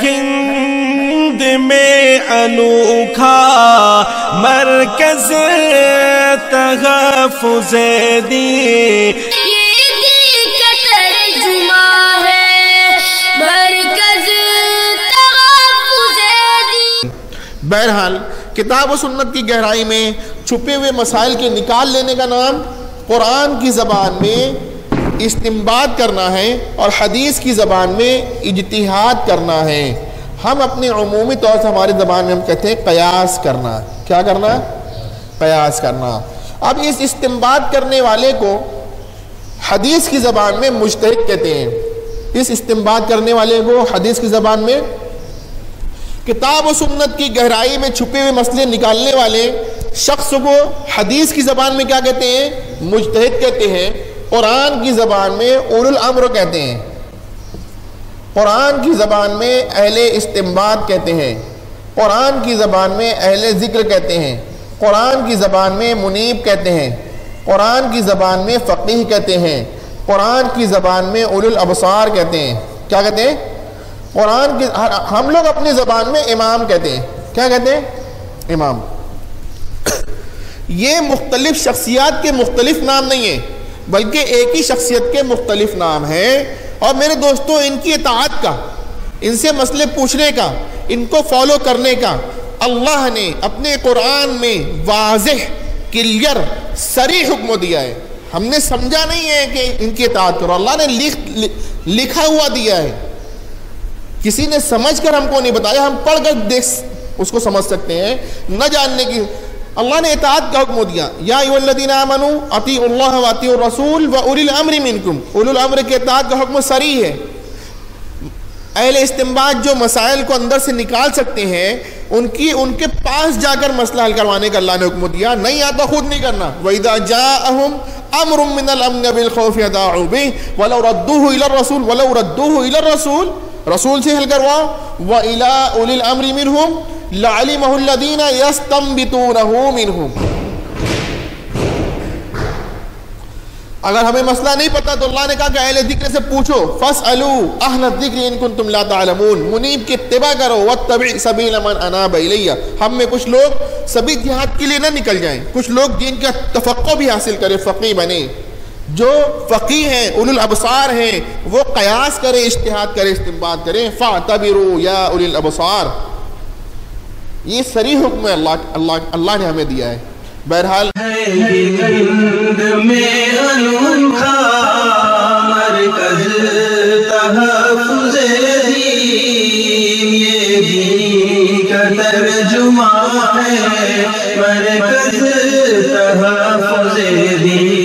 ہند میں انوکھا مرکز تحفظ دین، یہ دل کا ترجمہ ہے مرکز تحفظ دین۔ بہرحال کتاب و سنت کی گہرائی میں چھپے ہوئے مسائل کے نکال لینے کا نام قرآن کی زبان میں استنباط کرنا ہے اور حدیث کی زبان میں اجتہاد کرنا ہے۔ ہم اپنے عمومی طور سے ہماری زبان میں ہم کہتے ہیں قیاس کرنا۔ کیا کرنا؟ قیاس کرنا۔ اب اس استنباط کرنے والے کو حدیث کی زبان میں مجتہد کہتے ہیں۔ اس استنباط کرنے والے کو حدیث کی زبان میں، کتاب و سنت کی گہرائی میں چھپے ہوئے مسئلے نکالنے والے شخص کو حدیث کی زبان میں کیا کہتے ہیں؟ مجتہد کہتے ہیں۔ قرآن کی زبان میں اولو الامر کہتے ہیں، قرآن کی زبان میں اہل استنباط کہتے ہیں، قرآن کی زبان میں اہل ذکر کہتے ہیں، قرآن کی زبان میں منیب کہتے ہیں، قرآن کی زبان میں فقیہ کہتے ہیں، قرآن کی زبان میں اولو الابصار کہتے ہیں۔ کیا کہتے ہیں؟ قرآن کی، ہم لوگ اپنی زبان میں امام کہتے ہیں۔ کیا کہتے ہیں؟ امام۔ یہ مختلف شخصیات کے مختلف نام نہیں ہیں، بلکہ ایک ہی شخصیت کے مختلف نام ہیں۔ اور میرے دوستو، ان کی اطاعت کا، ان سے مسئلے پوچھنے کا، ان کو فالو کرنے کا اللہ نے اپنے قرآن میں واضح، کلیئر، صریح حکم دیا ہے۔ ہم نے سمجھا نہیں ہے کہ ان کی اطاعت کرو، اللہ نے لکھا ہوا دیا ہے۔ کسی نے سمجھ کر ہم کو نہیں بتایا، ہم پڑھ کر دیکھ اس کو سمجھ سکتے ہیں۔ نہ جاننے کی اللہ نے اطاعت کا حکم دیا، یا ایھا الذین آمنوا اطیعوا اللہ واطیعوا الرسول واولی الامر منکم۔ اولو الامر کے اطاعت کا حکم صریح ہے۔ اہل استنباط جو مسائل کو اندر سے نکال سکتے ہیں، ان کے پاس جا کر مسئلہ حل کروانے کا اللہ نے حکم دیا، نہیں آتا خود نہیں کرنا۔ وَإِذَا جَاءَهُمْ أَمْرٌ مِّنَ الْأَمْنِ بِالْخَوْفِ أَذَاعُوا بِهِ وَلَوْ رَدُّوهُ إِلَى الرَّسُولِ رسول سے حل کرواؤ۔ وَإِلَىٰ أُولِي الْأَمْرِ مِنْهُمْ لَعَلِمَهُ الَّذِينَ يَسْتَنبِطُونَهُ مِنْهُمْ۔ اگر ہمیں مسئلہ نہیں پتا تو اللہ نے کہا کہ اہل ذکر سے پوچھو، فَاسْأَلُوا أَهْلَ الذِّكْرِ إِن كُنتُمْ لَا تَعْلَمُونَ۔ منیب کی اتباع کرو، وَاتَّبِعْ سَبِيلَ مَنْ أَنَابَ إِلَيَّ۔ ہم میں کچھ لوگ سبھی جہاد کے لیے نہ نکل جائیں، کچھ لوگ دین کا تفقہ بھی حاصل کریں، فقیہ بنے۔ جو فقیہ ہیں، اولو الابصار ہیں، وہ قیاس کریں، اجتہاد کریں، استنباط کریں۔ فَاعْتَبِرُوا يَا أُولِي الْأَبْصَارِ۔ یہ صریح حکم ہے اللہ نے ہمیں دیا ہے۔ بہرحال ہند میں انوکھا مرکز تحفظ دین، یہ دین کا ترجمہ ہے مرکز تحفظ دین۔